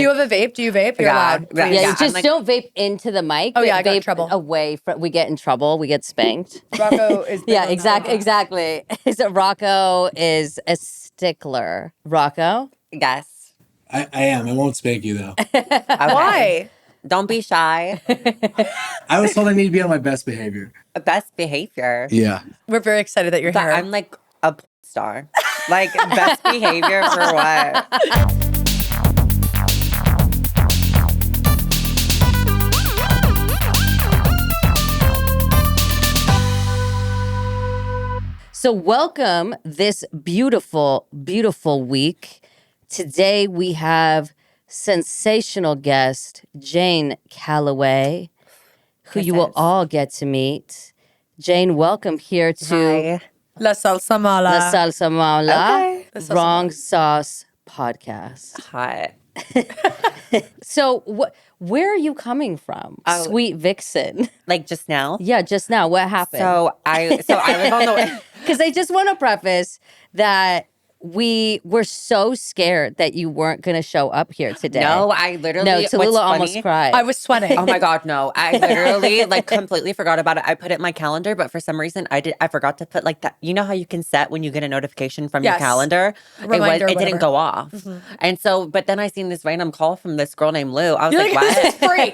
Do you have a vape? Do you vape? You're allowed. Yeah, Yeah, just don't vape into the mic. Oh, yeah, I got in vape trouble. away from. We get in trouble. We get spanked. Rocco is big Yeah, on exactly. So Rocco is a stickler. Rocco? Yes. I am. I won't spank you though. Okay. Why? Don't be shy. I was told I need to be on my best behavior. Best behavior. Yeah. We're very excited that you're But here. I'm like a star. Like, best behavior for what? So welcome this beautiful, beautiful week. Today we have sensational guest, Jayne Calloway, who you will all get to meet. Jayne, welcome here to Hi. La Salsa Mala. La Salsa Mala, Okay. Wrong Sauce Podcast. Hot. So where are you coming from? Oh. Sweet Vixen. Like just now? Yeah, just now. What happened? So I live on the Because I just want to preface that we were so scared that you weren't going to show up here today. No, I literally No, what's Tallulah almost funny- cried. I was sweating. Oh my God, no. I literally like completely forgot about it. I put it in my calendar, but for some reason I forgot to put like that. You know how you can set when you get a notification from your Yes. calendar? Reminder, it whatever. didn't go off. And so, but then I seen this random call from this girl named Lou. I was You're like, like, what? this is free.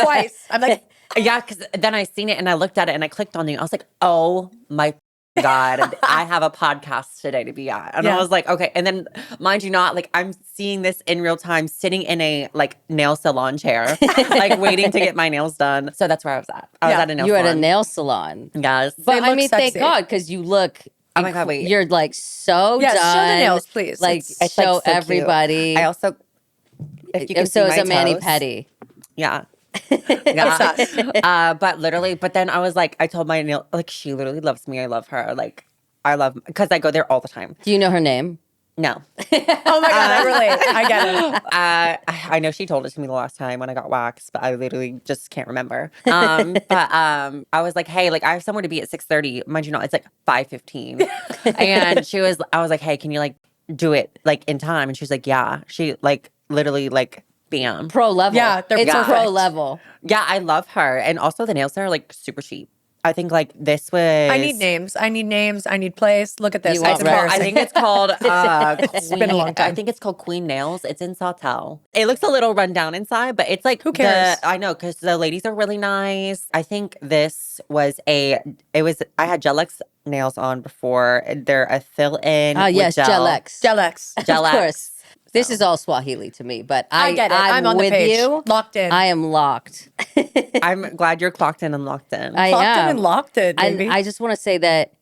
Twice. I'm like, Yeah, because then I seen it and I looked at it and I clicked on you. I was like, oh my God, I have a podcast today to be at. And Yeah. I was like, okay. And then mind you not, like I'm seeing this in real time sitting in a like nail salon chair, like waiting to get my nails done. So that's where I was at. I was Yeah. at a nail You're salon. at a nail salon. Yes. But I look mean, sexy. thank God, because you look. Oh my God, wait. You're like so yes, done. show the nails, please. Like, It's- It's, like, show so cute. everybody. I also, if you can so see is my a mani toes. pedi. Yeah. Yeah. Obsessed. But then I was like, I told my nail, like, she literally loves me. I love her. Like, because I go there all the time. Do you know her name? No. Oh my God, I relate. I get it. I know she told it to me the last time when I got waxed, but I literally just can't remember. I was like, hey, like I have somewhere to be at 6:30. Mind you not, it's like 5:15. And I was like, hey, can you like do it like in time? And she was like, yeah. She like literally like bam. Pro level. Yeah, they're it's perfect. pro level. Yeah, I love her. And also the nails there are like super cheap. I think like this was I need names. I need place. Look at this. You want It's red? I embarrassing. think it's called It's been a long time. I think it's called Queen Nails. It's in Sawtell. It looks a little run down inside, but it's like Who cares? I know because the ladies are really nice. I think this was I had Gel-X nails on before. They're a fill-in. Oh, with yes, gel. Gel-X. Gel-X. Of Gel-X. course. This is all Swahili to me, but I get it. I'm on with the page. you. Locked in. I am locked. I'm glad you're clocked in and locked in. I Locked am. in and locked it, And baby. I just want to say that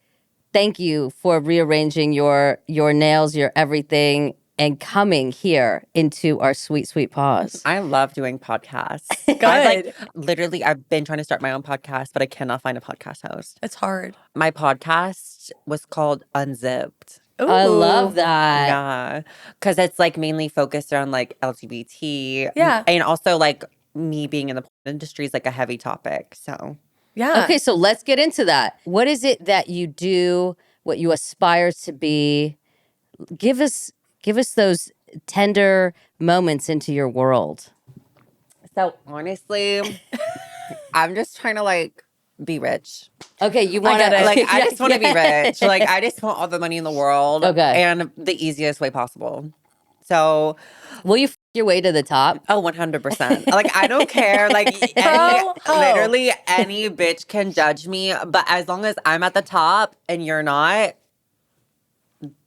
thank you for rearranging your nails, your everything, and coming here into our sweet, sweet paws. I love doing podcasts. Good. I've been trying to start my own podcast, but I cannot find a podcast host. It's hard. My podcast was called Unzipped. I Ooh. love that. Yeah, because it's like mainly focused around like LGBT. Yeah. And also like me being in the industry is like a heavy topic. So Yeah. Okay, so let's get into that. What is it that you do, what you aspire to be? Give us those tender moments into your world. So honestly, I'm just trying to like be rich. Okay, you want get it. to Like I just want to be rich. Like I just want all the money in the world. Okay. And the easiest way possible. So Will you your way to the top? oh, 100%. Like I don't care. Like literally any bitch can judge me, but as long as I'm at the top and you're not,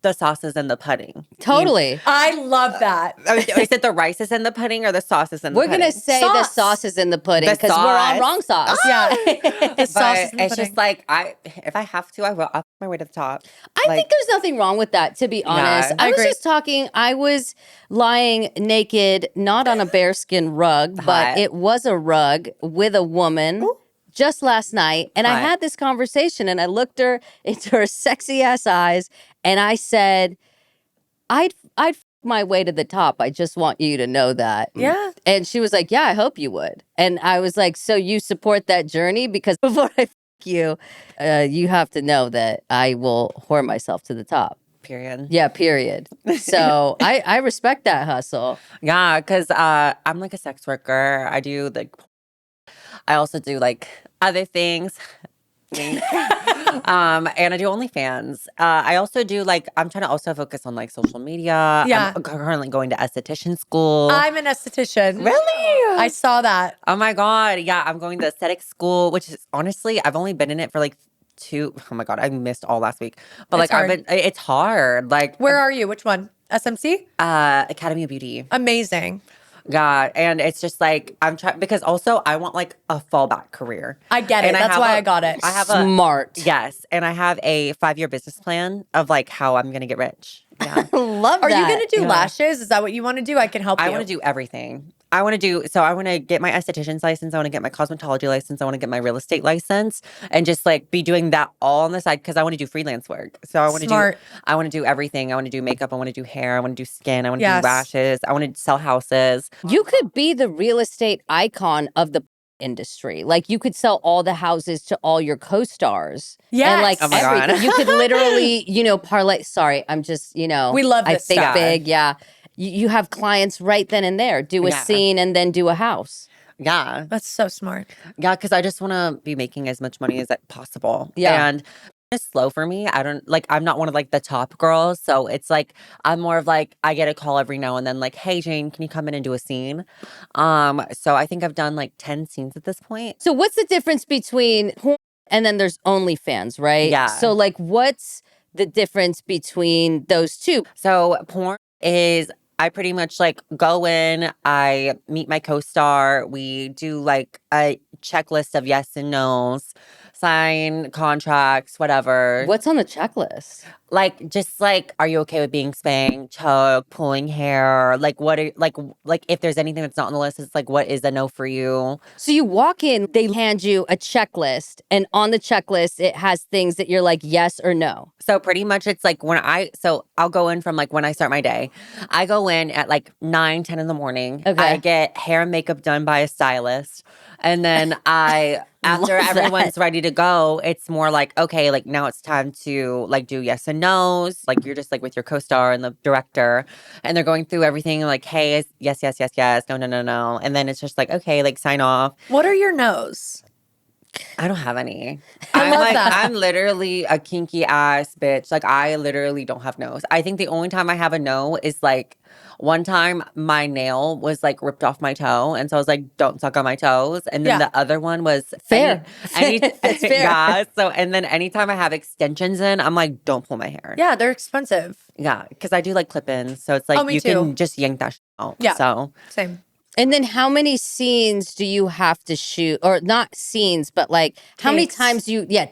the sauce is in the pudding. Totally. I love that. Is it the rice is in the pudding or the sauce is in the We're pudding? going to say the Sauce. sauce is in the pudding The because we're on sauce. wrong sauce. Yeah. The But sauce is in the it's pudding. just like if I have to, I will up my way to the top. I think there's nothing wrong with that, to be honest. Yeah. I I was agree. just talking, I was lying naked, not on a bearskin rug, but Hot. it was a rug with a woman just last night. And I Hot. had this conversation and I looked her into her sexy ass eyes and I said, I'd f- my way to the top. I just want you to know that. Yeah. And she was like, yeah, I hope you would. And I was like, so you support that journey? Because before I you, you have to know that I will whore myself to the top. Period. Yeah, period. So I respect that hustle. Yeah, because I'm like a sex worker. I also do like other things. Wink. And I do OnlyFans. I also do like, I'm trying to also focus on like social media. Yeah. I'm currently going to esthetician school. I'm an esthetician. Really? I saw that. Oh my God. Yeah, I'm going to aesthetic school, which is honestly, I've only been in it for like oh my God, I missed all last week. But It's hard. it's hard. Like, Where are you? Which one? SMC? Academy of Beauty. Amazing. God. And it's just like, I'm trying, because also I want like a fallback career. I get it. And That's why I got it. I have Smart. Yes. And I have a 5-year business plan of like how I'm going to get rich. Yeah. Love Are that. you going to do lashes? Is that what you want to do? I can help you. I want to do everything. I want to get my esthetician's license. I want to get my cosmetology license. I want to get my real estate license and just like be doing that all on the side because I want to do freelance work. So I want to do everything. I want to do makeup. I want to do hair. I want to do skin. I want to Yes. do lashes. I want to sell houses. You could be the real estate icon of the industry. Like you could sell all the houses to all your co-stars. Yes. And like Oh my God. everything. You could literally, parlay. Sorry, I'm just, We love I this think stuff. big. Yeah. You have clients right then and there. Do a Yeah. scene and then do a house. Yeah. That's so smart. Yeah. Because I just want to be making as much money as possible. Yeah. And it's slow for me. I'm not one of like the top girls. So it's like, I'm more of like, I get a call every now and then like, hey, Jayne, can you come in and do a scene? So I think I've done like 10 scenes at this point. So what's the difference between porn and then there's OnlyFans, right? Yeah. So like what's the difference between those two? So porn is I pretty much like go in, I meet my co-star, we do like a checklist of yes and no's, sign contracts, whatever. What's on the checklist? Like just like, are you okay with being spanked, choked, pulling hair? Like like if there's anything that's not on the list, it's like what is a no for you? So you walk in, they hand you a checklist, and on the checklist, it has things that you're like, yes or no. So pretty much it's like I'll go in from like when I start my day. I go in at like 9-10 in the morning. Okay. I get hair and makeup done by a stylist. And then after Love everyone's that. ready to go, it's more like, okay, like now it's time to like do yes and no's. Like you're just like with your co-star and the director and they're going through everything like, hey, yes, yes, yes, yes, no, no, no, no. And then it's just like, okay, like sign off. What are your no's? I don't have any. I love like, that. I'm literally a kinky ass bitch. Like I literally don't have no's. I think the only time I have a no is like one time my nail was like ripped off my toe. And so I was like, don't suck on my toes. And then Yeah. the other one was Fair. It's fair. Yeah. So, and then anytime I have extensions in, I'm like, don't pull my hair. Yeah, they're expensive. Yeah. Cause I do like clip-ins. So it's like, me you too. can just yank that shit out. Yeah. So Same. And then how many scenes do you have to shoot? Or not scenes, but like how many Takes. times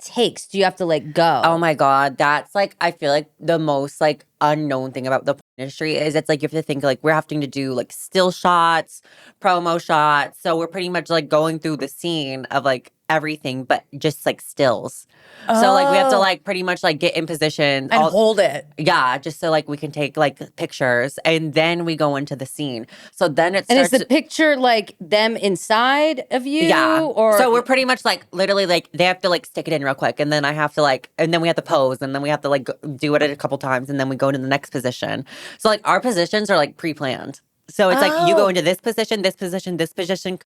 takes do you have to like go? oh my God, that's like, I feel like the most like unknown thing about the industry is it's like you have to think like we're having to do like still shots, promo shots. So we're pretty much like going through the scene of like everything, but just like stills. So like we have to Oh. like pretty much like get in position. And hold it. Yeah, just so like we can take like pictures and then we go into the scene. So then it And starts. is the picture like them inside of you? Yeah. Or So we're pretty much like literally like they have to like stick it in real quick and then I have to like and then we have to pose and then we have to like do it a couple times and then we go into the next position. So like our positions are like pre-planned. So it's like you go Oh. into this position, this position, this position.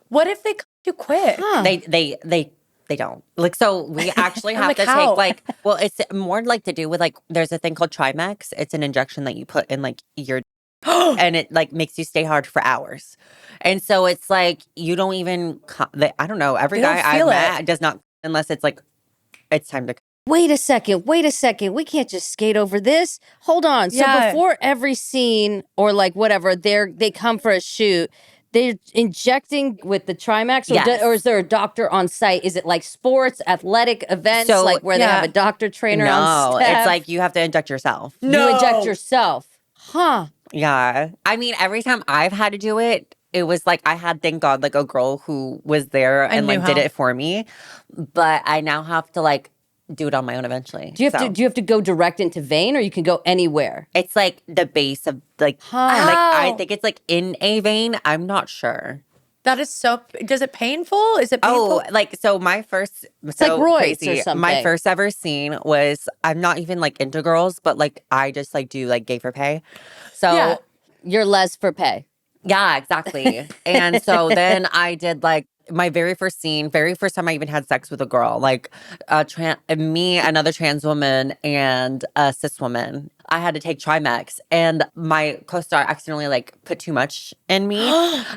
What if they cut you quick? Huh. They don't. Like so we actually I'm have like, to how? take like well it's more like to do with like there's a thing called Trimax. It's an injection that you put in like your and it like makes you stay hard for hours. And so it's like you don't even I don't know, every They don't guy I've feel it. met does not unless it's like it's time to Wait a second. We can't just skate over this. Hold on. So Yeah. before every scene or like whatever, they come for a shoot. They're injecting with the Trimax, or, Yes. or is there a doctor on site? Is it like sports, athletic events, So, like where they yeah. have a doctor trainer No, on staff? it's like you have to inject yourself. you inject yourself, huh? Yeah. I mean, every time I've had to do it, it was like I had, thank God, like a girl who was there and knew like did how. it for me. But I now have to like do it on my own eventually. Do you have to go direct into vein, or you can go anywhere? It's like the base of like, Huh. like I Ow. think it's like in a vein. I'm not sure. That is so. Does it painful? Is it painful? Oh, like so my first like roids or crazy. something. My first ever scene was I'm not even like into girls, but like I just like do like gay for pay. So Yeah. You're less for pay. yeah, exactly. And so then I did like my very first scene, very first time I even had sex with a girl, like me, another trans woman, and a cis woman. I had to take Trimex, and my co-star accidentally like put too much in me,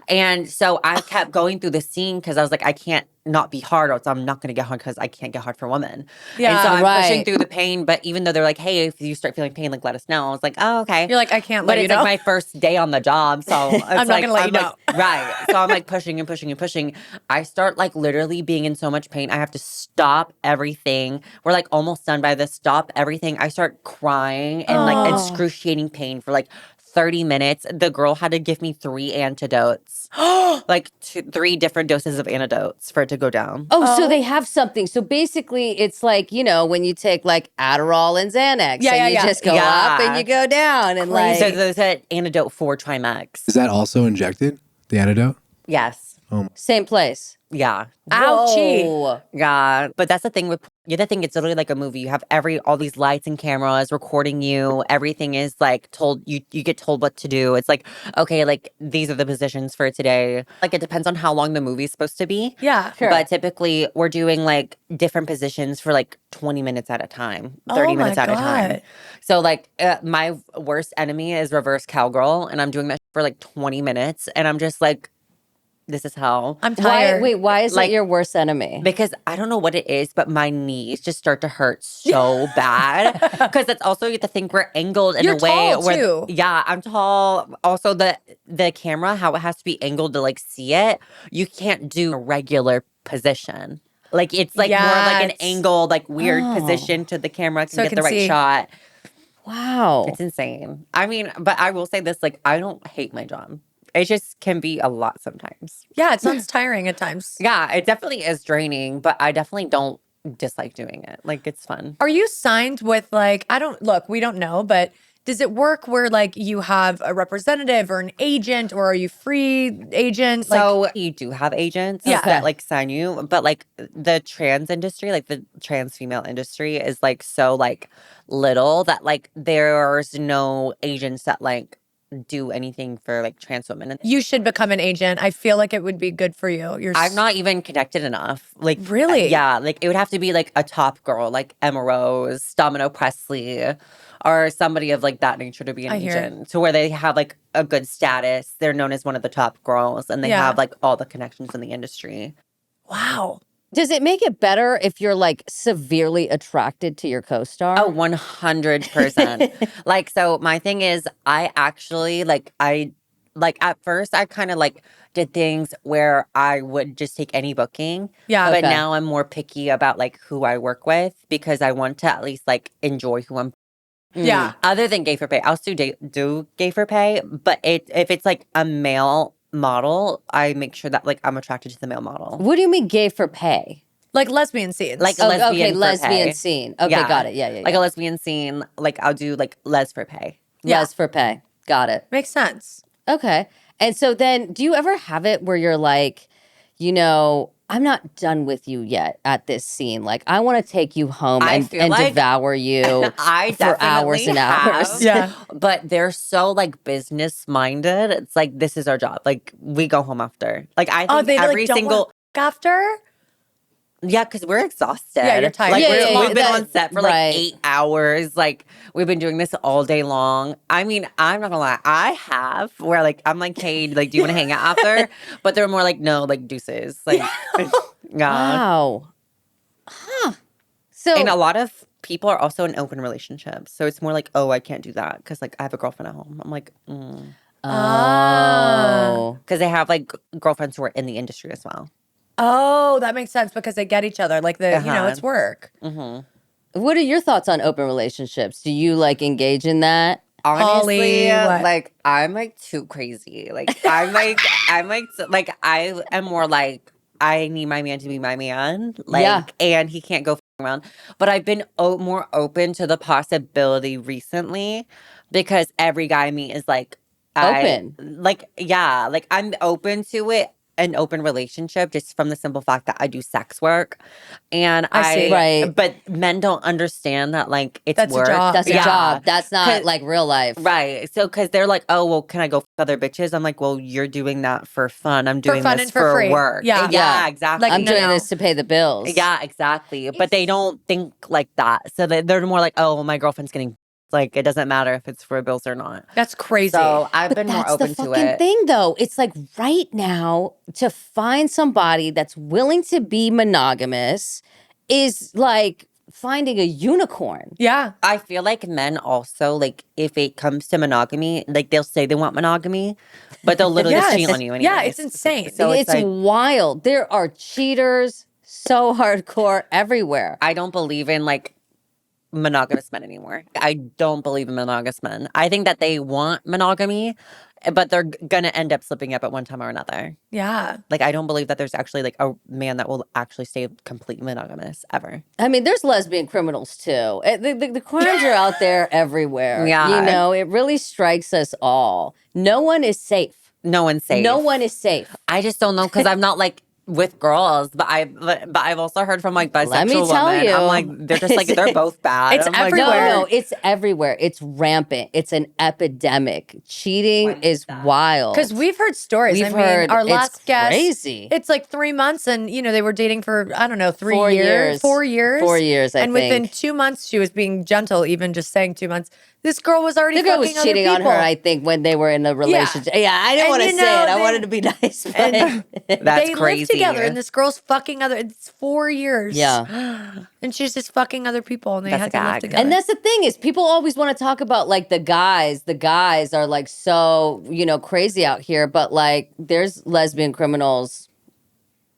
and so I kept going through the scene because I was like, I can't not be hard, or else I'm not going to get hard because I can't get hard for women. Yeah. And so I'm pushing Right. through the pain, but even though they're like, hey, if you start feeling pain, like let us know. I was like, oh, okay. You're like, I can't But let you it's know. like my first day on the job, so it's I'm not like, gonna let you know. Right. So I'm like pushing and pushing and pushing. I start like literally being in so much pain. I have to stop everything. We're like almost done by this. Stop everything. I start crying and like Oh. excruciating pain for like 30 minutes. The girl had to give me 3 antidotes, like 3 different doses of antidotes for it to go down. Oh, so they have something. So basically, it's like, when you take like Adderall and Xanax, Yeah, and yeah, you yeah. just go up and Yeah. you go down, and like, So there's an antidote for Trimex. Is that also injected? The antidote? Yes. same place. Yeah. Ouchie. Whoa. Yeah, but that's the thing with the other thing. It's literally like a movie. You have all these lights and cameras recording you. Everything is like told you. You get told what to do. It's like okay, like these are the positions for today. Like it depends on how long the movie's supposed to be. Yeah. Sure. But typically we're doing like different positions for like 20 minutes at a time, 30 Oh my minutes at a time. God. So like my worst enemy is reverse cowgirl, and I'm doing that for like 20 minutes, and I'm just like, this is hell. I'm Why? tired. Wait, why is Like- it your worst enemy? Because I don't know what it is, but my knees just start to hurt so bad. Because that's also you have to think we're angled in You're a way tall, where too. yeah, I'm tall. Also the camera, how it has to be angled to like see it, you can't do a regular position. Like it's like more of like an Yes. angled, like weird Oh. position to the camera can So it get can the right see. shot. Wow. It's insane. I mean, but I will say this, like I don't hate my job. It just can be a lot sometimes. Yeah, it sounds tiring at times. Yeah, it definitely is draining, but I definitely don't dislike doing it. Like it's fun. Are you signed with like, we don't know, but does it work where like you have a representative or an agent, or are you free agent? Like, So you do have agents Yeah. that like sign you, but like the trans industry, like the trans female industry is like so like little that like there's no agents that like do anything for like trans women. And you should become an agent. I feel like it would be good for you. I'm not even connected enough. Like Really? yeah, like it would have to be like a top girl, like Emma Rose, Domino Presley, or somebody of like that nature to be an I hear. agent, to where they have like a good status. They're known as one of the top girls, and they Yeah. have like all the connections in the industry. Wow. Does it make it better if you're like severely attracted to your co-star? Oh, 100%. Like, so my thing is, I actually at first I kind of like did things where I would just take any booking. Yeah. But Okay. now I'm more picky about like who I work with, because I want to at least like enjoy who I'm. Yeah. Other than gay for pay, I'll still do gay for pay. But if it's like a male model, I make sure that like I'm attracted to the male model. What do you mean gay for pay? Like lesbian scenes. Like Oh, lesbian okay, for lesbian pay. scene. Okay, Yeah. got it. Yeah, yeah, yeah. Like a lesbian scene, like I'll do like les for pay. Yeah. Les for pay. Got it. Makes sense. Okay. And so then do you ever have it where you're like, I'm not done with you yet at this scene. Like, I want to take you home I and, feel like devour you I for hours definitely and hours. have. Yeah. But they're so like business minded. It's like this is our job. Like we go home after. Like I think Oh, they every like don't single work after? yeah, because we're exhausted. Yeah, you're tired. Like Yeah, we're, yeah, we've yeah, been that- on set for right. like 8 hours. Like we've been doing this all day long. I mean, I'm not gonna lie. I have where like I'm like, hey, like, do you want to hang out after? But they're more like, no, like deuces. Like, yeah. Wow. Huh. So And a lot of people are also in open relationships, so it's more like, oh, I can't do that because like I have a girlfriend at home. I'm like, Oh. because they have like girlfriends who are in the industry as well. Oh, that makes sense because they get each other. Like it's work. What are your thoughts on open relationships? Do you like engage in that? Honestly, Holly, what? like I'm like too crazy. Like like I am more like I need my man to be my man. Like, Yeah. and he can't go around. But I've been more open to the possibility recently because every guy I meet is like Open. like yeah, like I'm open to it. an open relationship just from the simple fact that I do sex work. And I see. Right. But men don't understand that like it's That's a work. job. That's a Yeah. job. That's not 'Cause- like real life. Right. So, because they're like, oh, well, can I go f other bitches? I'm like, well, you're doing that for fun. I'm doing fun this and for free. work. Yeah. Yeah. exactly. I'm No, doing no. this to pay the bills. Yeah, exactly. But they don't think like that. So they're more like, oh, my girlfriend's getting like, it doesn't matter if it's for bills or not. That's crazy. So I've But been more that's open the to fucking it. thing, though. It's like right now to find somebody that's willing to be monogamous is like finding a unicorn. yeah. I feel like men also, like, if it comes to monogamy, like, they'll say they want monogamy, but they'll literally just cheat Yes. on you Yeah, anyways. it's insane. So it's like, wild. There are cheaters so hardcore everywhere. I don't believe in, like, monogamous men anymore. I don't believe in monogamous men. I think that they want monogamy, but they're gonna end up slipping up at one time or another. Yeah. Like, I don't believe that there's actually, like, a man that will actually stay completely monogamous ever. I mean, there's lesbian criminals too. The crimes are out there everywhere. Yeah. You know, it really strikes us all. No one is safe. No one's safe. No one is safe. I just don't know because I'm not like with girls, but I've also heard from like bisexual Let me tell women. you. I'm like, they're just like they're both bad. It's I'm like, everywhere. No, it's everywhere. It's rampant. It's an epidemic. Cheating When is is that? wild. Because we've heard stories. We've I mean, heard our it's last guest, crazy. it's like 3 months, and they were dating for I don't know 3 4 years, years. 4 years, 4 years, I and within think. 2 months, she was being gentle, even just saying 2 months. This girl was already The girl was fucking other cheating on her, people. I think, when they were in a relationship. Yeah, I didn't And want to you say know, it. I they- wanted to be nice. But and That's they crazy. live together, and this girl's fucking other. It's 4 years. yeah. and she's just fucking other people, and they That's had a to live gag. together. And that's the thing is people always want to talk about like the guys. The guys are like so, crazy out here, but like there's lesbian criminals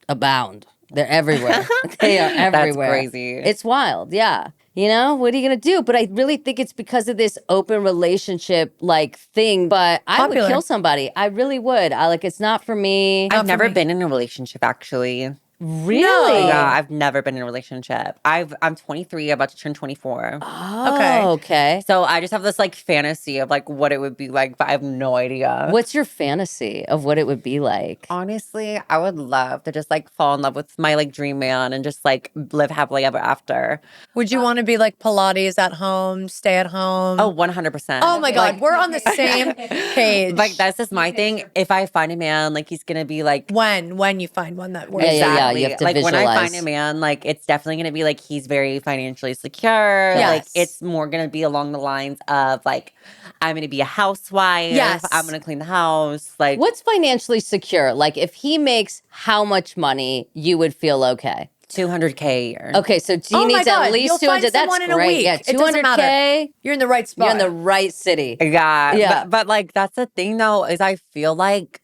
abound. They're everywhere. They are everywhere. crazy. It's wild. Yeah. What are you going to do? But I really think it's because of this open relationship like thing. But I Popular. would kill somebody. I really would. It's not for me. I've for never me. been in a relationship actually. Really? Yeah, I've never been in a relationship. I'm 23, about to turn 24. Oh, okay. So I just have this like fantasy of like what it would be like, but I have no idea. What's your fantasy of what it would be like? Honestly, I would love to just like fall in love with my like dream man and just like live happily ever after. Would you want to be like Pilates at home, stay at home? Oh, 100%. Oh my God, Like, we're on the same page. like that's just my thing. If I find a man, like he's gonna be like when you find one that works. Yeah, you have to like when I visualize. find a man, like it's definitely gonna be like he's very financially secure. Yes. Like it's more gonna be along the lines of like I'm gonna be a housewife. Yes. I'm gonna clean the house. Like What's financially secure? Like if he makes how much money, you would feel okay. 200K a year. Okay, so do you Oh my need to God, at least you'll find 200? That's someone in a great. week. Yeah, It doesn't matter. 200K. You're in the right spot. You're in the right city. Yeah. Yeah. But like that's the thing though, is I feel like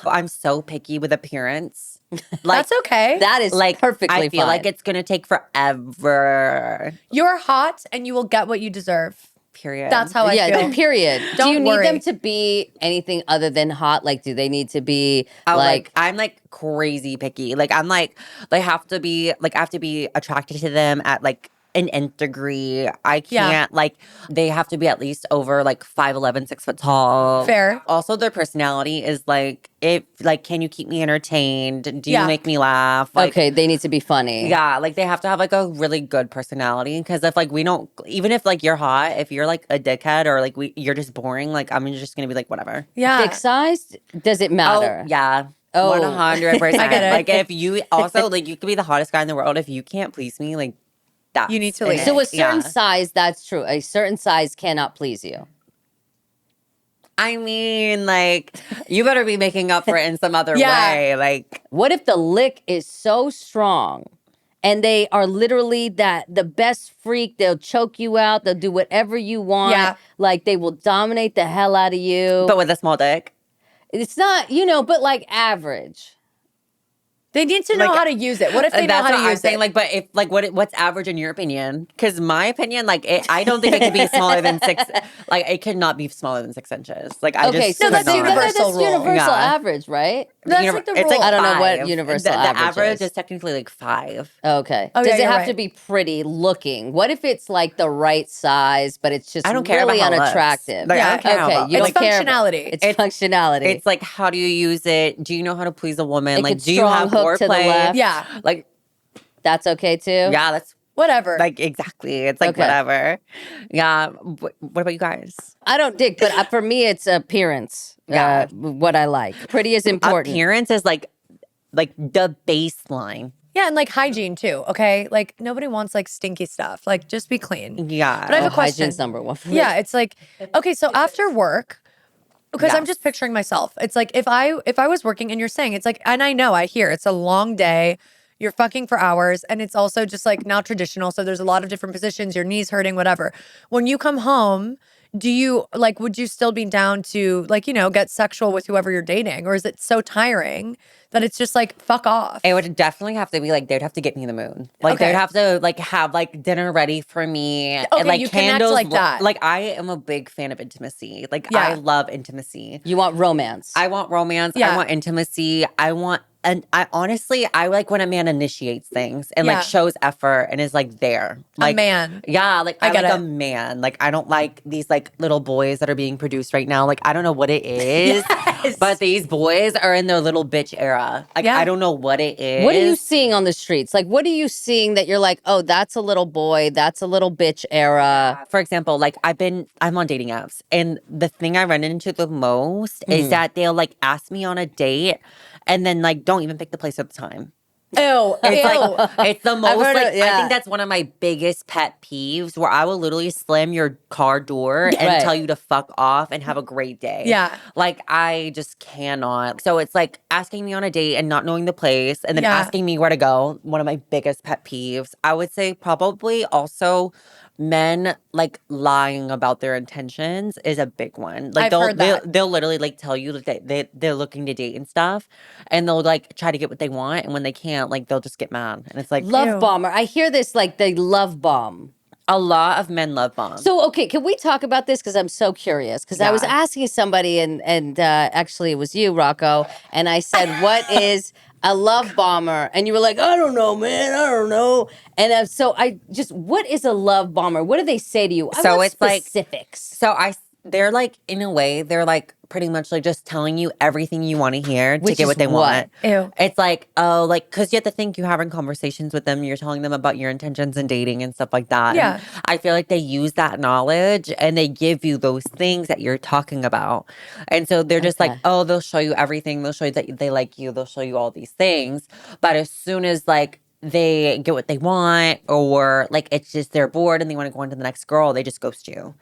I'm so picky with appearance. Like That's okay. That is like perfectly I feel fine. like it's gonna take forever. You're hot, and you will get what you deserve. Period. That's how I yeah, feel. period. Do Don't you need worry. them to be anything other than hot? Like, do they need to be Like I'm like crazy picky. Like I'm like they have to be like I have to be attracted to them at like an nth degree. I Yeah. can't like they have to be at least over like 5'11", 6 foot tall. Fair. Also their personality is like if like can you keep me entertained? Do you Yeah. make me laugh? Like okay, they need to be funny. yeah, like they have to have like a really good personality because if like we don't, even if like you're hot, if you're like a dickhead or like you're just boring, like I'm just gonna be like whatever. Yeah. Dick size? Does it matter? Oh yeah, Oh. 100%. I get it. Like if you also like you could be the hottest guy in the world if you can't please me, like that's You need to it. leave. So a certain Yeah. size, that's true. A certain size cannot please you. I mean, like you better be making up for it in some other Yeah. way. Like What if the lick is so strong and they are literally the best freak? They'll choke you out. They'll do whatever you want. Yeah. Like they will dominate the hell out of you. but with a small dick. It's not, but like average. They need to know Like, how to use it. What if they know That's how what to I'm use saying. it? Like, but if like what's average in your opinion? Because my opinion, like, I don't think it could be smaller than 6. Like, it could not be smaller than 6 inches. Like, I Okay, just so No, that's could not. universal that's rule. universal Yeah. average, right? That's like the It's rule. I don't know what 5. universal the average average is. is technically like 5. Okay. Oh, Does yeah, it you're have to right. be pretty looking? What if it's like the right size, but it's just I don't care really about how it looks. unattractive? Like, I Yeah. don't care Okay, about you It's don't care about- functionality. It's functionality. It's like, how do you use it? Do you know how to please a woman? It Like, could do you strong have hook to the foreplay? left. Yeah. Like, That's okay too? yeah, that's Whatever. like exactly. It's like Okay. whatever. Yeah. What about you guys? I don't dig, but for me, it's appearance. Yeah. What I like. Pretty is important. Appearance is like the baseline. Yeah, and like hygiene too, okay? Like nobody wants like stinky stuff. Like just be clean. Yeah. But I have Oh, a question. hygiene's number one for me. Yeah, it's like okay, so after work, because I'm Yes. just picturing myself. It's like if I was working and you're saying it's like, and I hear it's a long day. You're fucking for hours, and it's also just like now traditional. So there's a lot of different positions. Your knees hurting, whatever. When you come home, do you like? Would you still be down to like get sexual with whoever you're dating, or is it so tiring that it's just like fuck off? It would definitely have to be like they'd have to get me in the mood. Like Okay. they'd have to like have like dinner ready for me. Okay, and like you connect candles like that. Like I am a big fan of intimacy. Like Yeah. I love intimacy. You want romance. I want romance. Yeah. I want intimacy. And I honestly, I like when a man initiates things and Yeah. like shows effort and is like there. Like man. Yeah, like I I get like it. a man. Like I don't like these like little boys that are being produced right now. Like I don't know what it is. Yes. But these boys are in their little bitch era. Like Yeah. I don't know what it is. What are you seeing on the streets? Like, what are you seeing that you're like, oh, that's a little boy, that's a little bitch era? For example, like I'm on dating apps, and the thing I run into the most Mm-hmm. is that they'll like ask me on a date and then like don't even pick the place at the time. Ew. It's Ew. like it's the most heard like it, yeah. I think that's one of my biggest pet peeves where I will literally slam your car door and Right. tell you to fuck off and have a great day. Yeah. Like I just cannot. So it's like asking me on a date and not knowing the place and then Yeah. asking me where to go. One of my biggest pet peeves. I would say probably also men like lying about their intentions is a big one. Like I've heard that. they'll literally like tell you that they're looking to date and stuff, and they'll like try to get what they want, and when they can't, like they'll just get mad, and it's like Love Ew. bomber. I hear this like they love bomb. a lot of men love bombs. So, okay, can we talk about this? Because I'm so curious. Because I was Yeah. asking somebody, and actually it was you, Rocco, and I said, what is a love bomber? And you were like, I don't know, man, I don't know. And so I just, what is a love bomber? What do they say to you? I So want it's like- specifics. So they're like in a way they're like pretty much like just telling you everything you want to hear to Which get is what they what? want. Ew. It's like, oh, like, because you have to think you're having conversations with them. You're telling them about your intentions and dating and stuff like that. Yeah. And I feel like they use that knowledge and they give you those things that you're talking about. And so they're just like, Okay. oh, they'll show you everything. They'll show you that they like you. They'll show you all these things. But as soon as like they get what they want or like it's just they're bored and they want to go on to the next girl, they just ghost you.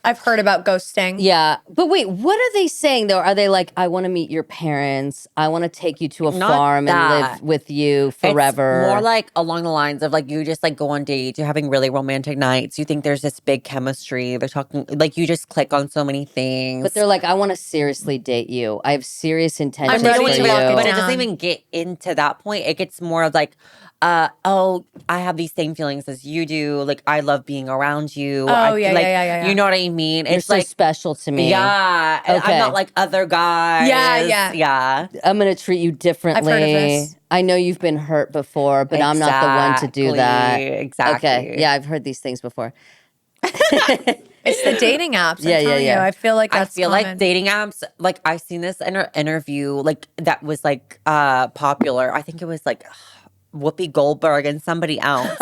I've heard about ghosting. Yeah. But wait, what are they saying though? Are they like, I want to meet your parents. I want to take you to a Not farm and live that. with you forever. It's more like along the lines of like you just like go on dates, you're having really romantic nights, you think there's this big chemistry, they're talking like you just click on so many things. But they're like, I want to seriously date you. I have serious intentions ready for to you. lock it but it down. doesn't even get into that point. It gets more of like, oh, I have these same feelings as you do. Like I love being around you. Oh, yeah. You know what I mean? You're It's so like special to me. yeah, and Okay. I'm not like other guys. Yeah. I'm going to treat you differently. I've heard of this. I know you've been hurt before, but I'm not the one to do that. Exactly. Okay. Yeah, I've heard these things before. It's the dating apps. Yeah, I'm telling yeah. you. I feel like I that's feel common. like dating apps, like I seen this in an interview, like that was like popular. I think it was like Whoopi Goldberg and somebody else.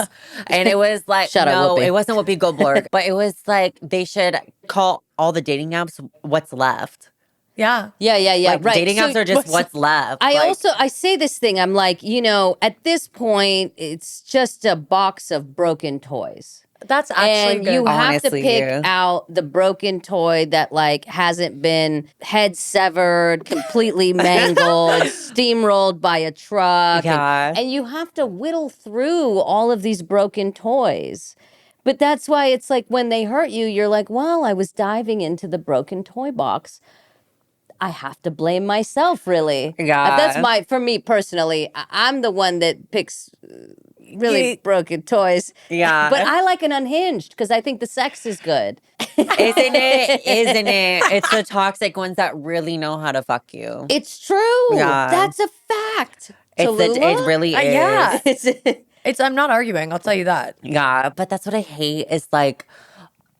And it was like, Shout out no, Whoopi. it wasn't Whoopi Goldberg, but it was like they should call all the dating apps what's left. Yeah. Yeah, Like right. dating So apps are just what's left. I say this thing, I'm like, at this point, it's just a box of broken toys. That's actually And good. you have to Honestly, pick yeah. out the broken toy that like hasn't been head severed, completely mangled, steamrolled by a truck. Yeah. And you have to whittle through all of these broken toys. But that's why it's like when they hurt you, you're like, well, I was diving into the broken toy box. I have to blame myself, really. Yeah. That's for me personally, I'm the one that picks really broken toys. Yeah. But I like an unhinged because I think the sex is good. Isn't it? Isn't it? It's the toxic ones that really know how to fuck you. It's true. Yeah. That's a fact. It Tallulah? really is. yeah. It's I'm not arguing. I'll tell you that. Yeah, but that's what I hate is like,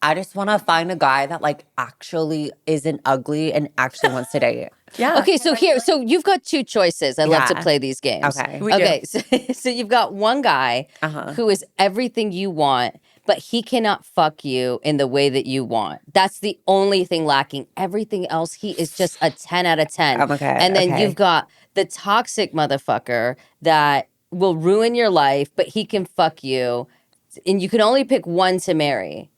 I just want to find a guy that like actually isn't ugly and actually wants to date. Yeah. Okay, so you've got two choices. I love to Yeah. play these games. Okay. We do. Okay, so you've got one guy who is everything you want, but he cannot fuck you in the way that you want. That's the only thing lacking. Everything else, he is just a 10 out of 10. Okay, And then okay. you've got the toxic motherfucker that will ruin your life, but he can fuck you, and you can only pick one to marry.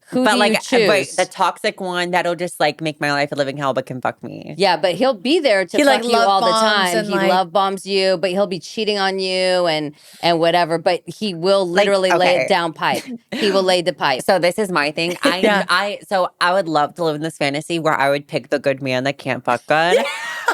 Who But do like, you choose? wait, the toxic one that'll just like make my life a living hell, but can fuck me. Yeah, but he'll be there to He, fuck like, you love all the bombs time. and, He like- love bombs you, but he'll be cheating on you and whatever. But he will literally lay okay. it down pipe. He will lay the pipe. So this is my thing. Yeah. So I would love to live in this fantasy where I would pick the good man that can't fuck good.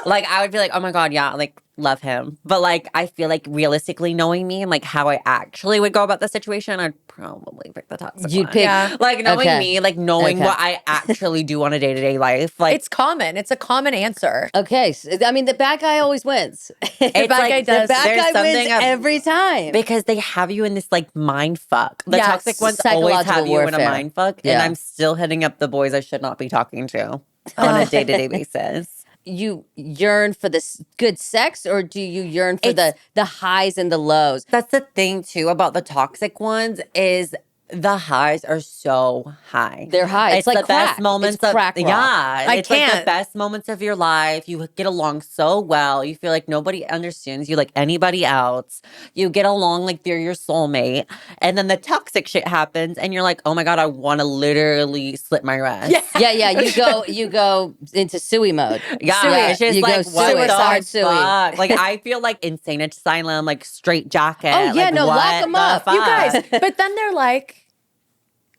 Like I would be like, oh my God, yeah, like love him. But like I feel like realistically knowing me and like how I actually would go about the situation, I'd probably pick the toxic You'd one. pick. Yeah. Like knowing Okay. me, like knowing Okay. what I actually do on a day-to-day life. Like It's common. It's a common answer. Okay, I mean the bad guy always wins. it's bad guy like does. The bad there's guy wins something of- every time. because they have you in this like mind fuck. The Yes. toxic ones always have Psychological you in a warfare. mind fuck. Yeah. And I'm still hitting up the boys I should not be talking to on a day-to-day basis. You yearn for this good sex, or do you yearn for the highs and the lows? That's the thing too about the toxic ones is the highs are so high. They're high. It's like the crack. best moments It's of crack rock. yeah. It's like the can't. best moments of your life. You get along so well. You feel like nobody understands you like anybody else. You get along like they're your soulmate. And then the toxic shit happens and you're like, oh my God, I want to literally slit my wrist. Yeah. Yeah. You go into suey mode. Yeah, Suey. it's just You go like what suicide the suey. fuck? Like I feel like insane asylum, like straight jacket. Oh, yeah, like, no, lock what 'em the up. fuck? You guys, but then they're like,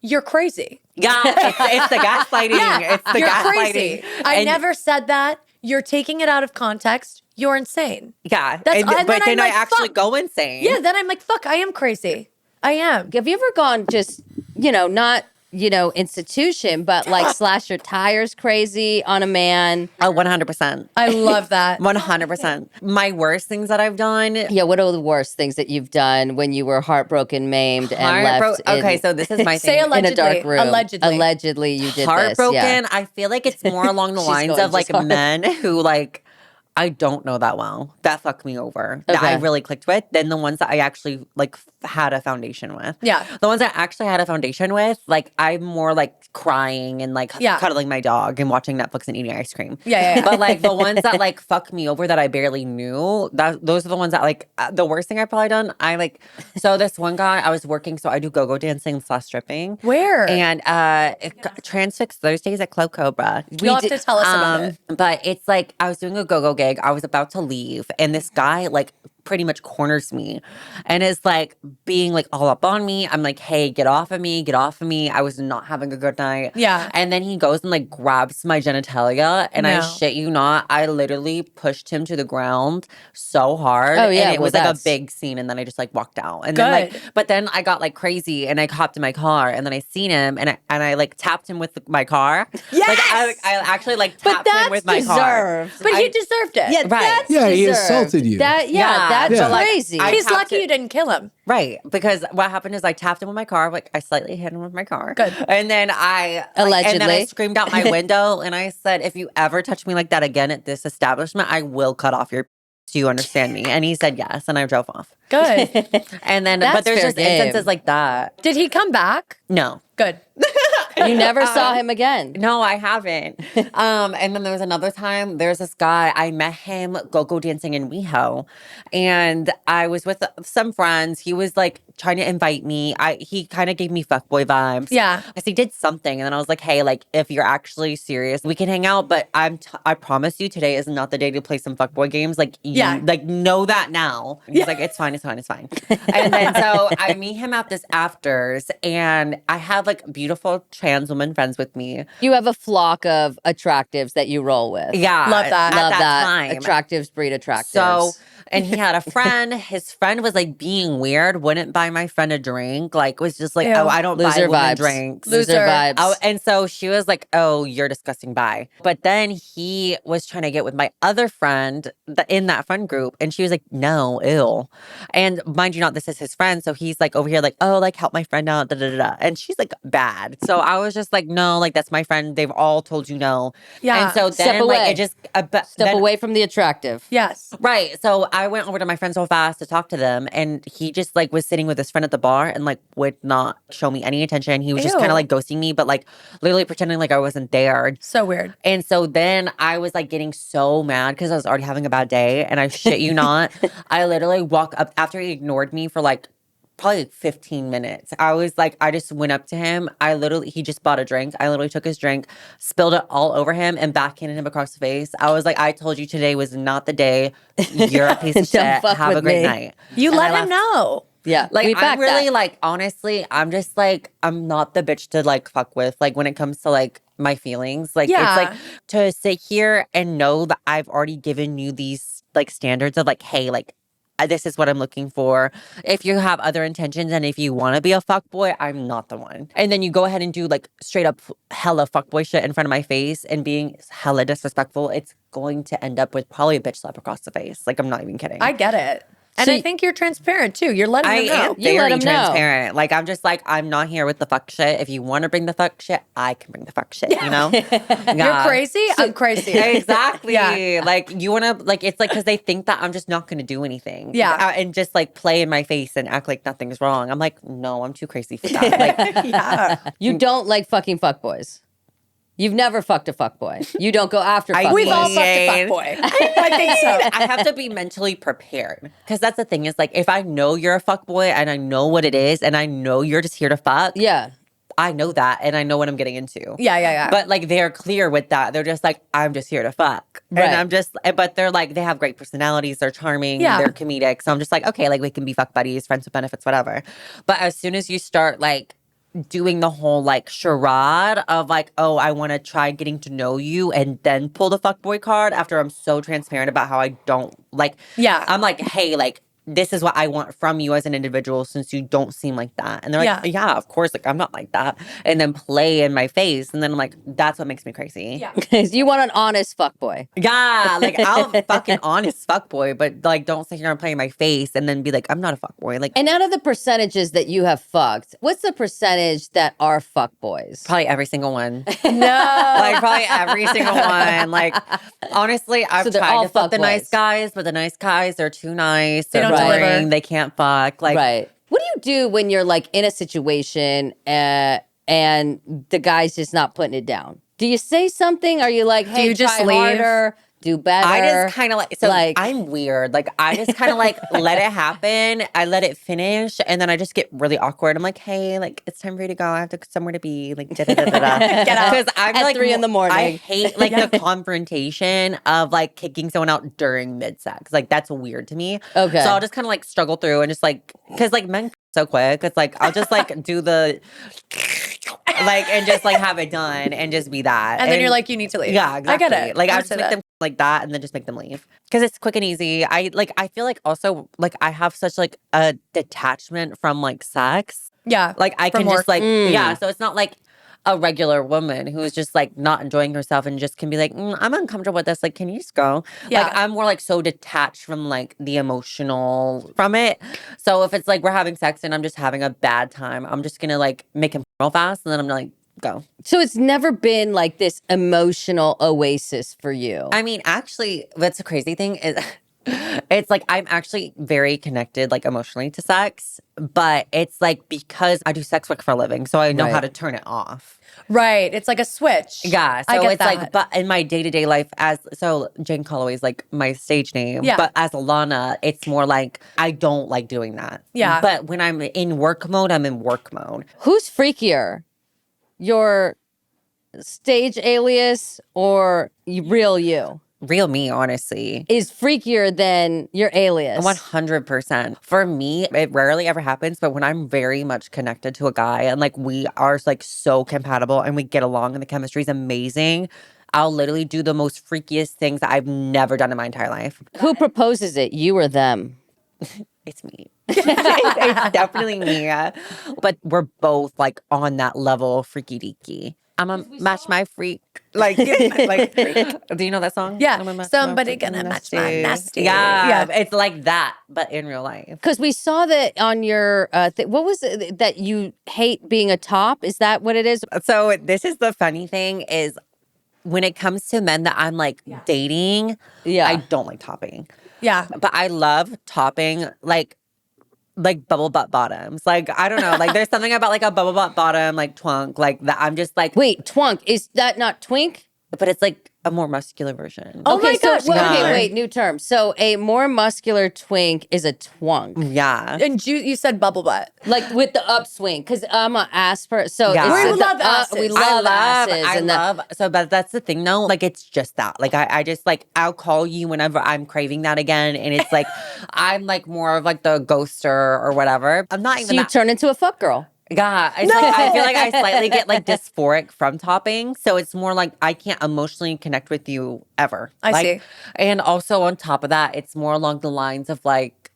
you're crazy. Yeah, it's the gaslighting. It's the You're gaslighting. crazy. I And- never said that. You're taking it out of context. You're insane. Yeah, That's- and and but then then I'm I like, actually fuck. go insane. Yeah, then I'm like, fuck, I am crazy. I am. Have you ever gone just, not, institution, but like slash your tires crazy on a man? Oh, 100%. I love that. 100%. My worst things that I've done. Yeah, what are the worst things that you've done when you were heartbroken, maimed, and left Okay, in, so this is my Say thing. in a dark room? Allegedly. Allegedly you did Heartbroken. this. Yeah. I feel like it's more along the She's lines going of like just hard. men who like I don't know that well. That fucked me over. That I Okay. really clicked with. Then the ones that I actually like had a foundation with. Yeah. The ones I actually had a foundation with, like I'm more like crying and like Yeah. cuddling my dog and watching Netflix and eating ice cream. Yeah. But like the ones that like fuck me over that I barely knew, those are the ones that like the worst thing I've probably done. So this one guy, I was working, so I do go-go dancing / stripping. Where? And Transfix Thursdays at Club Cobra. You'll have to tell us about it. But it's like I was doing a go-go gig. I was about to leave, and this guy like pretty much corners me and is like being like all up on me. I'm like, hey, get off of me, get off of me. I was not having a good night. Yeah. And then he goes and like grabs my genitalia, and I No. shit you not, I literally pushed him to the ground so hard. Oh, yeah, And it well, was like a that's- big scene, and then I just like walked out. And then like, Good. but then I got like crazy and I hopped in my car, and then I seen him and I like tapped him with my car. Yes! Like I actually like But tapped him that's with my car. deserved. But he deserved it. Yeah, Right. that's Yeah, he deserved. assaulted you. That's Yeah, that's but, like, crazy. I He's tapped lucky it- you didn't kill him. Right, because what happened is I tapped him with my car, like I slightly hit him with my car. Good. And then and then I Allegedly. screamed out my window and I said, if you ever touch me like that again at this establishment, I will cut off your. Do you understand me? And he said yes, and I drove off. Good. And then, That's but there's fair just game. instances like that. Did he come back? No. Good. You never saw him again. No, I haven't. And then there was another time, there's this guy, I met him go-go dancing in WeHo. And I was with some friends. He was like trying to invite me. He kind of gave me fuckboy vibes. Yeah. Because he did something. And then I was like, hey, like, if you're actually serious, we can hang out. But I promise you, today is not the day to play some fuckboy games. Like, like, know that now. And he's like, it's fine. And then so I meet him at this afters, and I have like beautiful trans women friends with me. You have a flock of attractives that you roll with. Yeah. Love that. At Love that. time. Attractives breed attractives. So, and he had a friend. His friend was like being weird, wouldn't buy my friend a drink. Like, was just like, Ew. oh, I don't Loser buy women vibes. drinks. Loser Loser. vibes. Oh, and so she was like, oh, you're disgusting, bye. But then he was trying to get with my other friend in that friend group. And she was like, no, ew. And mind you not, this is his friend. So he's like over here like, oh, like help my friend out, da da da da. And she's like bad. So I was just like, no, like that's my friend. They've all told you no. Yeah. And so Step then away. like it just Step away from the attractive. Yes. Right. So I went over to my friend so fast to talk to them, and he just like was sitting with his friend at the bar and like would not show me any attention. He was just kind Ew. of like ghosting me, but like literally pretending like I wasn't there. So weird. And so then I was like getting so mad because I was already having a bad day. And I shit you not, I literally walk up after he ignored me for like probably like 15 minutes. I was like, I just went up to him. He just bought a drink. I literally took his drink, spilled it all over him, and backhanded him across the face. I was like, I told you today was not the day. You're a piece of shit. Don't fuck Have a with great me. night. You And let I him left. know. Yeah. Like, we back I'm really that. like, honestly, I'm just like, I'm not the bitch to like fuck with. Like, when it comes to like my feelings, like, Yeah. it's like to sit here and know that I've already given you these like standards of like, hey, like, this is what I'm looking for. If you have other intentions and if you want to be a fuckboy, I'm not the one. And then you go ahead and do like straight up hella fuckboy shit in front of my face and being hella disrespectful, it's going to end up with probably a bitch slap across the face. Like, I'm not even kidding. I get it. And So I think you're transparent too. You're letting I them know. am You let very 'em know. transparent. Like, I'm just like, I'm not here with the fuck shit. If you want to bring the fuck shit, I can bring the fuck shit, you know? You're crazy. I'm crazy. Exactly. Yeah. Like, you want to, like, it's like, because they think that I'm just not going to do anything. Yeah. And just like play in my face and act like nothing's wrong. I'm like, no, I'm too crazy for that. Like, Yeah. You don't like fucking fuckboys. You've never fucked a fuckboy. You don't go after fuckboys. We've all fucked a Jayne. fuckboy. I think so. I have to be mentally prepared. Because that's the thing is like, if I know you're a fuckboy and I know what it is and I know you're just here to fuck, Yeah. I know that and I know what I'm getting into. Yeah. But like they're clear with that. They're just like, I'm just here to fuck. Right. And I'm just, but they're like, they have great personalities. They're charming. Yeah. They're comedic. So I'm just like, okay, like we can be fuck buddies, friends with benefits, whatever. But as soon as you start like doing the whole like charade of like, oh, I want to try getting to know you and then pull the fuckboy card after I'm so transparent about how I don't like, Yeah. I'm like, hey, like, this is what I want from you as an individual since you don't seem like that. And they're like, yeah, of course. Like, I'm not like that. And then play in my face. And then I'm like, that's what makes me crazy. Yeah. You want an honest fuckboy. Yeah. Like, I'm a fucking honest fuckboy, but like, don't sit here and play in my face and then be like, I'm not a fuckboy. Like, And out of the percentages that you have fucked, what's the percentage that are fuckboys? probably every single one. No. Like, probably every single one. Like, honestly, I've So they're tried all to fuck the fuckboys. nice guys, but the nice guys, they're too nice. They're don't boring. deliver. They can't fuck. Like, Right. What do you do when you're like in a situation and the guy's just not putting it down? Do you say something? Are you like, hey, you just try leave? harder, do better? I just kind of like, so Like- I'm weird. Like, I just kind of like let it happen. I let it finish. And then I just get really awkward. I'm like, hey, like, it's time for you to go. I have to somewhere to be. Like, da da da da da. Get out. Because I'm At like, 3 a.m. I hate like the confrontation of like kicking someone out during mid sex. Like, that's weird to me. Okay. So I'll just kind of like struggle through and just like, because like men so quick. It's like, I'll just like do the, like, and just like have it done and just be that. And then you're like, you need to leave. Yeah, exactly. I get it. Like, I I'll would just say make that. them like that and then just make them leave. Because it's quick and easy. I feel like also, like, I have such like a detachment from like sex. Yeah. Like, I From can work. just like, yeah. So it's not like a regular woman who's just like not enjoying herself and just can be like, I'm uncomfortable with this. Like, can you just go? Yeah. Like, I'm more like so detached from like the emotional from it. So if it's like we're having sex and I'm just having a bad time, I'm just gonna like make him real fast and then I'm like, go. So it's never been like this emotional oasis for you. I mean, actually, that's a crazy thing is It's like I'm actually very connected, like emotionally to sex, but it's like because I do sex work for a living, so I know how Right. to turn it off. Right. It's like a switch. Yeah, I so get it's that. like, but in my day to day life, Jayne Calloway is like my stage name, Yeah. but as Alana, it's more like I don't like doing that. Yeah. But when I'm in work mode, I'm in work mode. Who's freakier? Your stage alias or real you? Real me, honestly. Is freakier than your alias. 100%. For me, it rarely ever happens, but when I'm very much connected to a guy and like we are like so compatible and we get along and the chemistry is amazing, I'll literally do the most freakiest things that I've never done in my entire life. Who proposes it, you or them? It's me. It's definitely me. But we're both like on that level freaky deaky. I'm gonna match my freak. Like, do you know that song? Yeah. I'm gonna match Somebody my freak gonna match my nasty. Yeah, Yeah. it's like that, but in real life. Because we saw that on your, what was it that you hate being a top? Is that what it is? So this is the funny thing is when it comes to men that I'm like dating, Yeah. I don't like topping. Yeah. But I love topping like bubble butt bottoms. Like, I don't know. Like there's something about like a bubble butt bottom, like twunk, like that I'm just like Wait, twunk, is that not twink? but it's like a more muscular version. Oh my so, gosh, okay, yeah. wait, new term. So a more muscular twink is a twunk. Yeah. And you said bubble butt. Like with the upswing, because I'm an ass person. So Yeah. it's We the love asses. We love asses. I and love so but that's the thing though. Like it's just that. Like I just like I'll call you whenever I'm craving that again. And it's like I'm like more of like the ghoster or whatever. I'm not so even you that turn into a fuck girl. Yeah, it's like I feel like I slightly get like dysphoric from topping, so it's more like I can't emotionally connect with you ever. I see. And also on top of that, it's more along the lines of like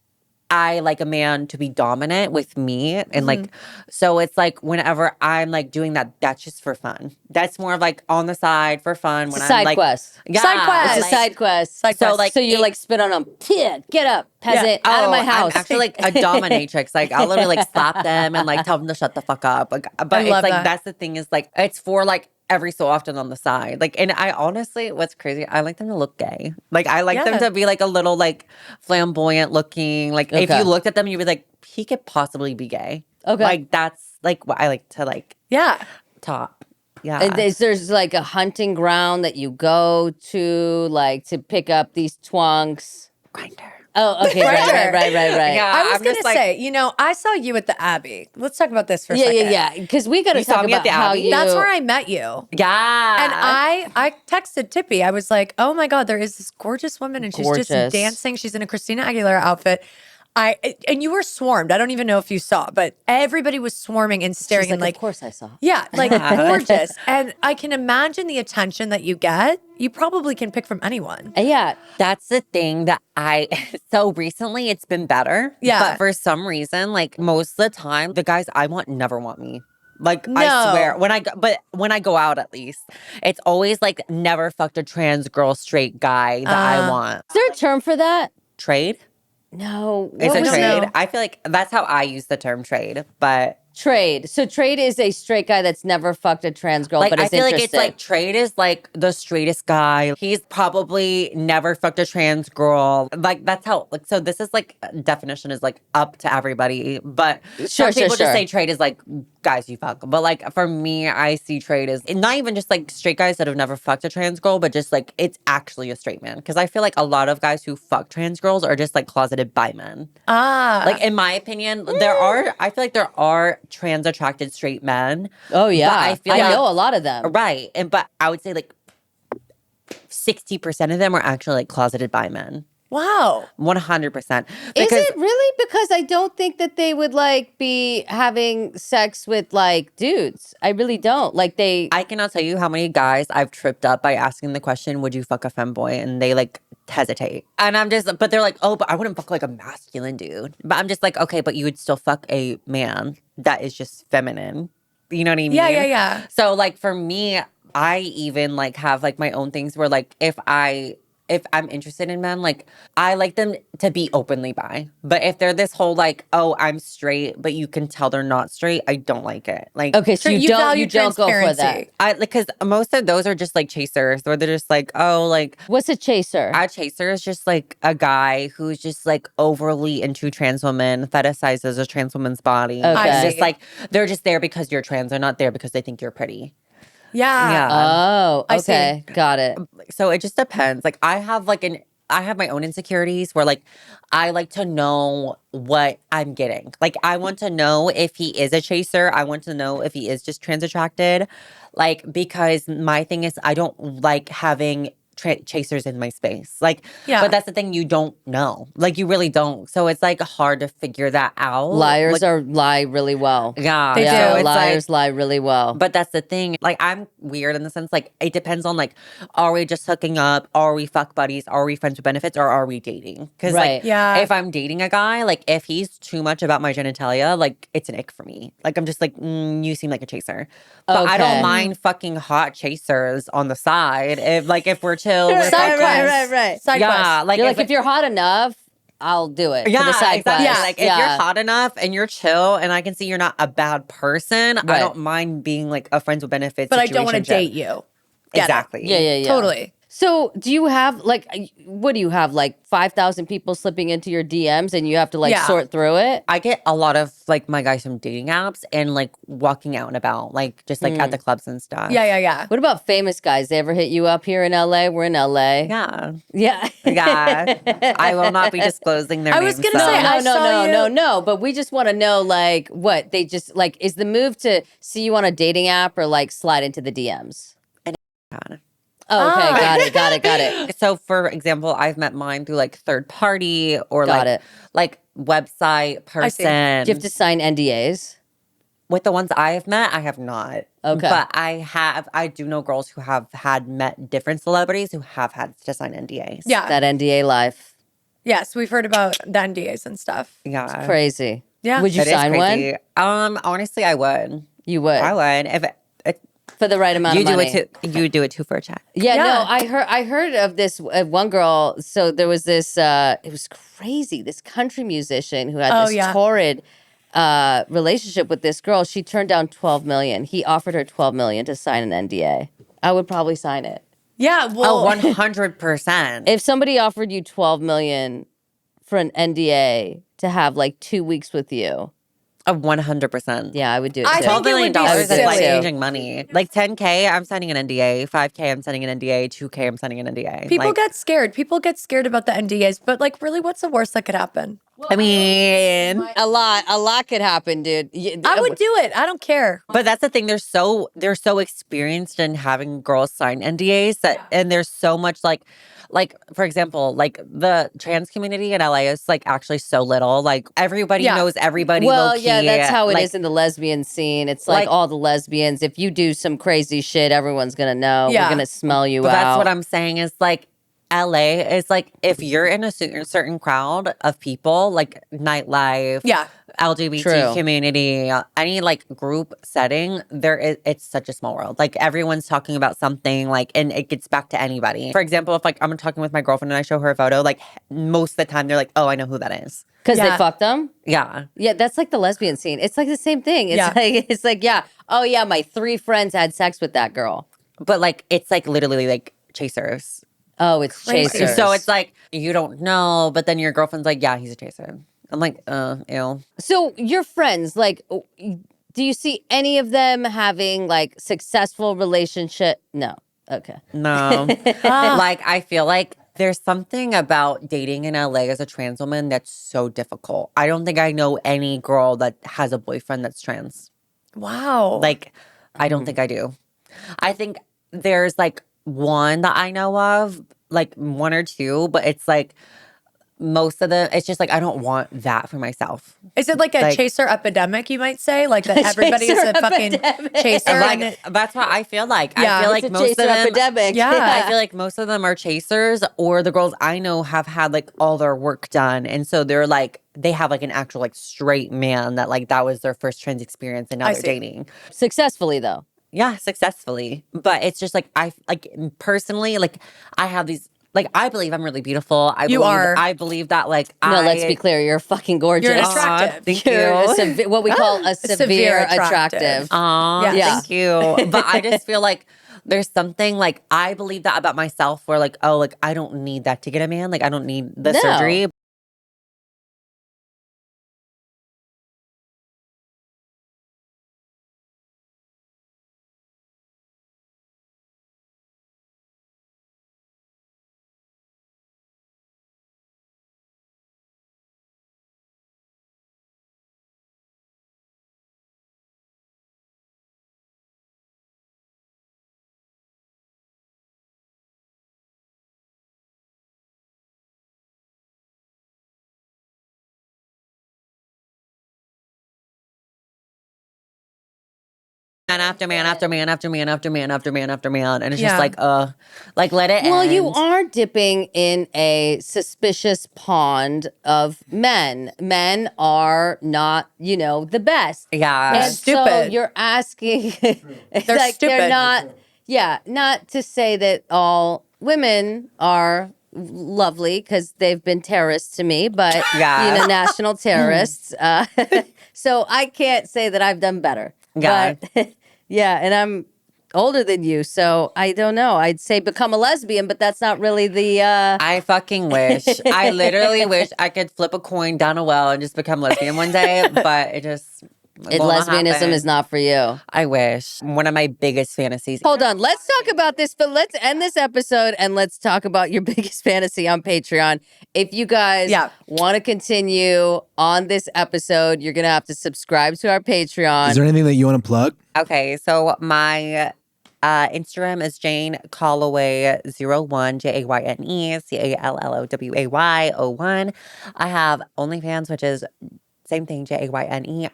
I like a man to be dominant with me, and like so it's like whenever I'm like doing that, that's just for fun. That's more of like on the side for fun. It's When a I'm side like, quest. yeah, Side quest. It's a side quest. Side So, quest. like, so you like spit on them. Get up, peasant, Yeah. out of my house. I'm actually like a dominatrix. Like I'll literally like slap them and like tell them to shut the fuck up. Like, but it's love like that. that's the thing is like it's for like every so often on the side. Like, and I honestly, what's crazy, I like them to look gay. Like I like them Yeah. to be like a little like flamboyant looking. Like if Okay. you looked at them, you'd be like, he could possibly be gay. Okay. Like that's like what I like to like Yeah. top. Yeah. And there's like a hunting ground that you go to, like to pick up these twunks. Grinder. Oh, okay, right. Yeah. I was I'm gonna just like- say, I saw you at the Abbey. Let's talk about this for a Yeah, second. yeah. Because we got to You saw talk me at about the how Abbey? you. That's where I met you. Yeah. And I texted Tippy. I was like, "Oh my God, there is this gorgeous woman, and she's Gorgeous. just dancing. She's in a Christina Aguilera outfit." And you were swarmed. I don't even know if you saw, but everybody was swarming and staring She's and like, like, of course I saw. yeah, like gorgeous. And I can imagine the attention that you get. You probably can pick from anyone. And yeah, That's the thing that so recently it's been better. Yeah. But for some reason, like most of the time, the guys I want never want me. Like No. I swear, when I go out at least, it's always like never fucked a trans girl straight guy that I want. is there a term for that? Trade? No. It's What a was don't trade. know. I feel like that's how I use the term trade. But Trade. So trade is a straight guy that's never fucked a trans girl, like but I is feel like interested. it's like trade is like the straightest guy. He's probably never fucked a trans girl. Like that's how like so this is like definition is like up to everybody. But some people just say trade is like guys you fuck. But like for me, I see trade as not even just like straight guys that have never fucked a trans girl, but just like it's actually a straight man. Because I feel like a lot of guys who fuck trans girls are just like closeted bi men. Ah, Like in my opinion, I feel like there are trans attracted straight men. Oh yeah, But I feel like- know a lot of them. Right. But I would say like 60% of them are actually like closeted bi men. wow. 100%. Is Because it really? Because I don't think that they would like be having sex with like dudes. I really don't. Like they. I cannot tell you how many guys I've tripped up by asking the question, would you fuck a femboy? And they like hesitate. And I'm just, but they're like, oh, but I wouldn't fuck like a masculine dude. But I'm just like, okay, but you would still fuck a man that is just feminine. You know what I mean? Yeah. So like for me, I even like have like my own things where like if I if I'm interested in men, like I like them to be openly bi. But if they're this whole like, oh, I'm straight, but you can tell they're not straight, I don't like it. Like, Okay, so you value don't go for that. transparency. I like because most of those are just like chasers, where they're just like, oh, like What's a chaser? a chaser is just like a guy who's just like overly into trans women, fetishizes a trans woman's body. Okay. And I just see. like they're just there because you're trans. They're not there because they think you're pretty. Yeah. Yeah. Oh, I see. okay. Got it. So it just depends. Like I have my own insecurities where like I like to know what I'm getting. Like I want to know if he is a chaser. I want to know if he is just trans attracted. Like because my thing is I don't like having chasers in my space. Like Yeah. but that's the thing, you don't know. Like you really don't. So it's like hard to figure that out. Liars Like, lie really well. yeah. They Yeah, do. It's liars lie really well. but that's the thing. Like, I'm weird in the sense, like, it depends on, like, are we just hooking up? Are we fuck buddies? Are we friends with benefits? Or are we dating? Because, Right. like, Yeah. if I'm dating a guy, like, if he's too much about my genitalia, like, it's an ick for me. Like, I'm just like, you seem like a chaser. But I Okay. don't mind fucking hot chasers on the side. If we're chill, we're Right, fucking- right. Side Yeah, quest. like, You're like, if you're hot enough, I'll do it. yeah, for the side exactly. quest. Like if you're hot enough and you're chill, and I can see you're not a bad person, Right. I don't mind being like a friends with benefits. But I don't want to situationship. date you. Get it. Exactly. Yeah. Totally. So do you have like, what do you have? Like 5,000 people slipping into your DMs and you have to like Yeah. sort through it? I get a lot of like my guys from dating apps and like walking out and about, like just like at the clubs and stuff. Yeah. What about famous guys? They ever hit you up here in LA? We're in LA. Yeah. Yeah. Yeah. I will not be disclosing their I names. was gonna though. say, I saw you- No. But we just want to know, like, what they just like. Is the move to see you on a dating app or like slide into the DMs? Yeah. Oh, okay, Ah. got it. So, for example, I've met mine through like third party or Got like it. like website I see. person. Do you have to sign NDAs? With the ones I have met, I have not. Okay. But I do know girls who have had met different celebrities who have had to sign NDAs. Yeah. That NDA life, Yes, we've heard about the NDAs and stuff. Yeah. crazy. Yeah. Would you It is sign crazy. one? Honestly, I would. You would I would. If for the right amount you of do money. it too, you do it too for a check. Yeah, Yeah. no, I heard of this one girl. So there was this. It was crazy. This country musician who had Oh, this yeah. torrid relationship with this girl. She turned down 12 million. He offered her 12 million to sign an NDA. I would probably sign it. Yeah. Oh, Well, 100%. If somebody offered you 12 million for an NDA to have like 2 weeks with you, 100%. yeah, I would do it. I too. think $12 million it would be is like silly. changing money. Like 10K, I'm signing an NDA. 5K, I'm signing an NDA. 2K, I'm signing an NDA. people Like, get scared. People get scared about the NDAs, but like, really, what's the worst that could happen? I mean, a lot could happen, dude. I would do it. I don't care. but that's the thing. They're so experienced in having girls sign NDAs that, and there's so much like for example, like the trans community in LA is like actually so little. Like everybody Yeah. knows everybody. Well, low-key. yeah, that's how it is Like, in the lesbian scene. It's like, Like- all the lesbians. If you do some crazy shit, everyone's gonna know. Yeah. We're gonna smell you But out. that's what I'm saying is like LA is like if you're in a certain crowd of people, like nightlife, Yeah. LGBT True. community, any like group setting, it's such a small world. Like everyone's talking about something, like, and it gets back to anybody. For example, if like I'm talking with my girlfriend and I show her a photo, like most of the time they're like, oh, I know who that is. Because they Yeah. fucked them. Yeah. Yeah, that's like the lesbian scene. It's like the same thing. It's like yeah. Oh yeah, my 3 friends had sex with that girl. But like it's like literally like chasers. Oh, it's Crazy. chasers. So it's like you don't know, but then your girlfriend's like, yeah, he's a chaser. I'm like, ew. So your friends, like, do you see any of them having like successful relationship? No. Okay. No. Like, I feel like there's something about dating in LA as a trans woman that's so difficult. I don't think I know any girl that has a boyfriend that's trans. Wow. Like, I don't think I do. I think there's like one that I know of, like 1 or 2, but it's like most of them, it's just like I don't want that for myself. is it like a like- chaser epidemic, you might say? Like that everybody is a fucking chaser? Like, and it- that's what I feel like. Yeah. I feel like It's a most of chaser them, epidemic. Yeah. I feel like most of them are chasers, or the girls I know have had like all their work done. And so they're like, they have like an actual like straight man that like that was their first trans experience and now I they're see. dating. Successfully though. Yeah, successfully. But it's just like, I like personally, like I have these like I believe I'm really beautiful. You are. I believe that like No, let's be clear. You're fucking gorgeous. You're Aw, attractive. thank You're you. what we call a severe attractive. attractive. Aw, Yes. thank you. But I just feel like there's something like I believe that about myself where like, oh, like I don't need that to get a man. Like I don't need the No. surgery. Man after man after man after man after man after man after man. And it's just like let it Well, end. you are dipping in a suspicious pond of men. Men are not, the best. Yeah. And so Stupid. you're asking, They're they're stupid. not to say that all women are lovely because they've been terrorists to me, but, Yeah. national terrorists. So I can't say that I've done better. Yeah. But, yeah, and I'm older than you, so I don't know. I'd say become a lesbian, but that's not really the. I fucking wish. I literally wish I could flip a coin down a well and just become lesbian one day, but it just Lesbianism happen. is not for you. I wish. One of my biggest fantasies. Hold on, let's talk about this, but let's end this episode and let's talk about your biggest fantasy on Patreon. If you guys want to continue on this episode, you're gonna have to subscribe to our Patreon. Is there anything that you want to plug? Okay, so my Instagram is Jayne Calloway 01, Jayne Calloway 01. I have OnlyFans, which is same thing, Jayne_Calloway.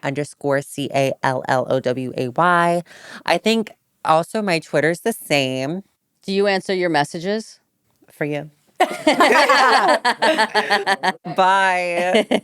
I think also my Twitter's the same Do you answer your messages? for you. Bye.